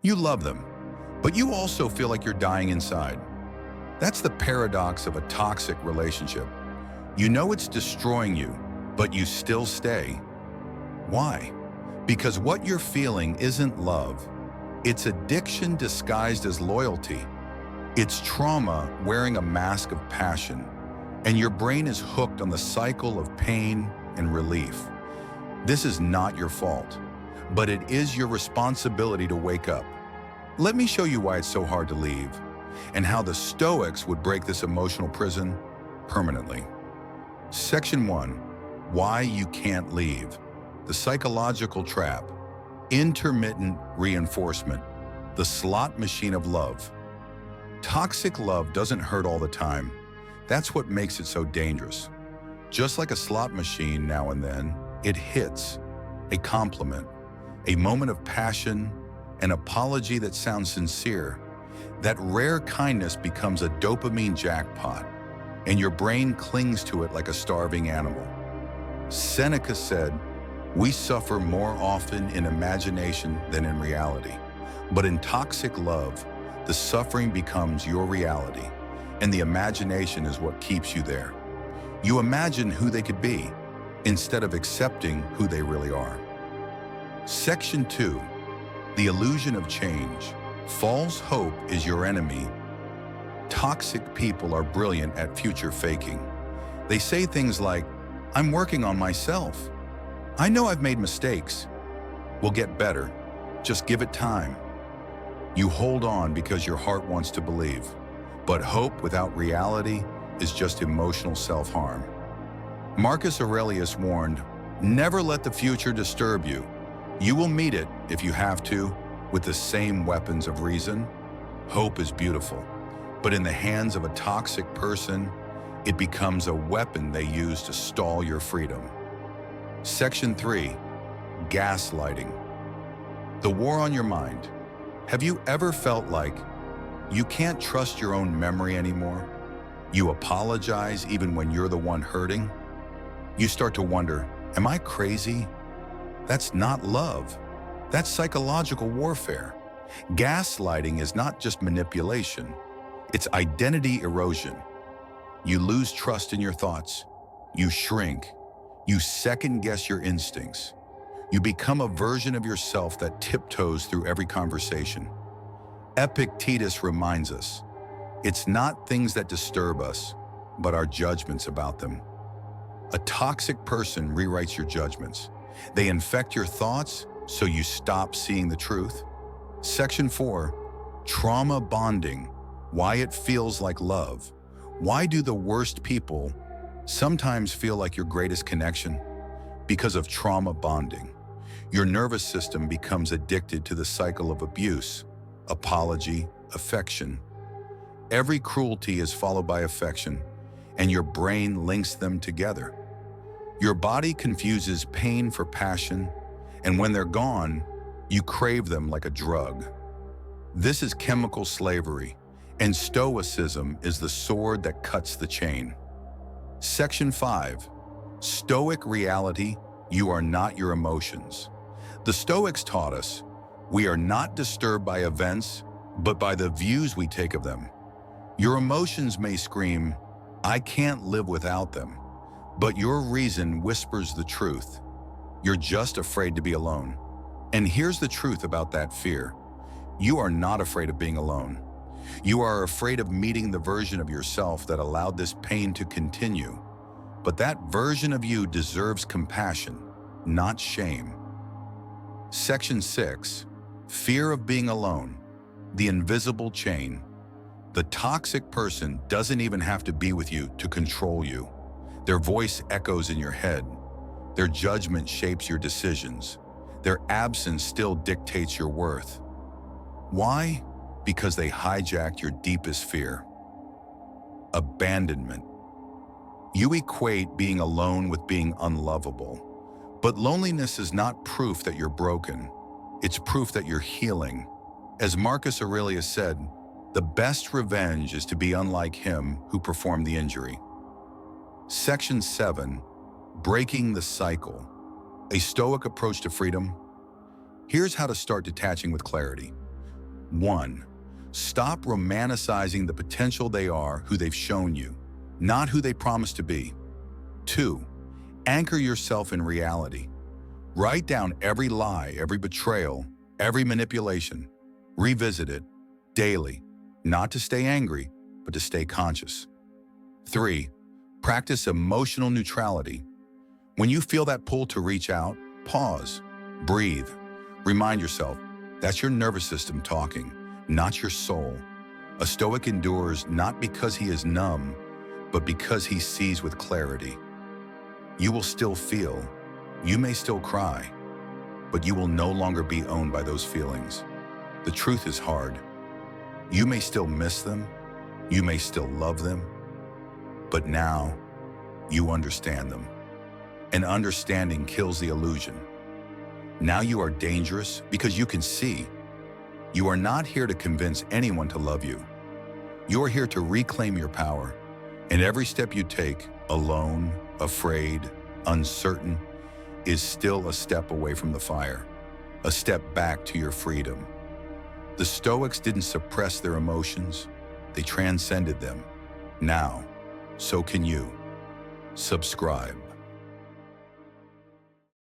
You love them, but you also feel like you're dying inside. That's the paradox of a toxic relationship. You know it's destroying you, but you still stay. Why? Because what you're feeling isn't love. It's addiction disguised as loyalty. It's trauma wearing a mask of passion, and your brain is hooked on the cycle of pain and relief. This is not your fault, but it is your responsibility to wake up. Let me show you why it's so hard to leave, and how the Stoics would break this emotional prison permanently. Section 1. Why you can't leave. The psychological trap. Intermittent reinforcement. The slot machine of love. Toxic love doesn't hurt all the time. That's what makes it so dangerous. Just like a slot machine, now and then, it hits. A compliment, a moment of passion, an apology that sounds sincere. That rare kindness becomes a dopamine jackpot, and your brain clings to it like a starving animal. Seneca said, "We suffer more often in imagination than in reality." But in toxic love, the suffering becomes your reality, and the imagination is what keeps you there. You imagine who they could be, instead of accepting who they really are. Section 2. The illusion of change. False hope is your enemy. Toxic people are brilliant at future faking. They say things like, "I'm working on myself. I know I've made mistakes. We'll get better. Just give it time." You hold on because your heart wants to believe. But hope without reality is just emotional self-harm. Marcus Aurelius warned, "Never let the future disturb you. You will meet it, if you have to, with the same weapons of reason." Hope is beautiful, but in the hands of a toxic person, it becomes a weapon they use to stall your freedom. Section 3. Gaslighting. The war on your mind. Have you ever felt like you can't trust your own memory anymore? You apologize even when you're the one hurting? You start to wonder, am I crazy? That's not love. That's psychological warfare. Gaslighting is not just manipulation. It's identity erosion. You lose trust in your thoughts. You shrink. You second-guess your instincts. You become a version of yourself that tiptoes through every conversation. Epictetus reminds us, it's not things that disturb us, but our judgments about them. A toxic person rewrites your judgments. They infect your thoughts so you stop seeing the truth. Section 4. Trauma bonding. Why it feels like love. Why do the worst people sometimes feel like your greatest connection? Because of trauma bonding. Your nervous system becomes addicted to the cycle of abuse, apology, affection. Every cruelty is followed by affection, and your brain links them together. Your body confuses pain for passion, and when they're gone, you crave them like a drug. This is chemical slavery, and Stoicism is the sword that cuts the chain. Section 5. Stoic reality. You are not your emotions. The Stoics taught us, we are not disturbed by events, but by the views we take of them. Your emotions may scream, "I can't live without them," but your reason whispers the truth. You're just afraid to be alone. And here's the truth about that fear. You are not afraid of being alone. You are afraid of meeting the version of yourself that allowed this pain to continue. But that version of you deserves compassion, not shame. Section 6. Fear of being alone. The invisible chain. The toxic person doesn't even have to be with you to control you. Their voice echoes in your head. Their judgment shapes your decisions. Their absence still dictates your worth. Why? Because they hijacked your deepest fear. Abandonment. You equate being alone with being unlovable. But loneliness is not proof that you're broken. It's proof that you're healing. As Marcus Aurelius said, the best revenge is to be unlike him who performed the injury. Section 7. Breaking the cycle. A Stoic approach to freedom. Here's how to start detaching with clarity. 1. Stop romanticizing the potential they are who they've shown you, not who they promise to be. 2. Anchor yourself in reality. Write down every lie, every betrayal, every manipulation. Revisit it daily, not to stay angry, but to stay conscious. 3. Practice emotional neutrality. When you feel that pull to reach out, pause, breathe. Remind yourself, that's your nervous system talking, not your soul. A Stoic endures not because he is numb, but because he sees with clarity. You will still feel, you may still cry, but you will no longer be owned by those feelings. The truth is hard. You may still miss them, you may still love them, but now you understand them. And understanding kills the illusion. Now you are dangerous because you can see. You are not here to convince anyone to love you. You are here to reclaim your power. And every step you take, alone, afraid, uncertain, is still a step away from the fire, a step back to your freedom. The Stoics didn't suppress their emotions, they transcended them. Now, so can you. Subscribe.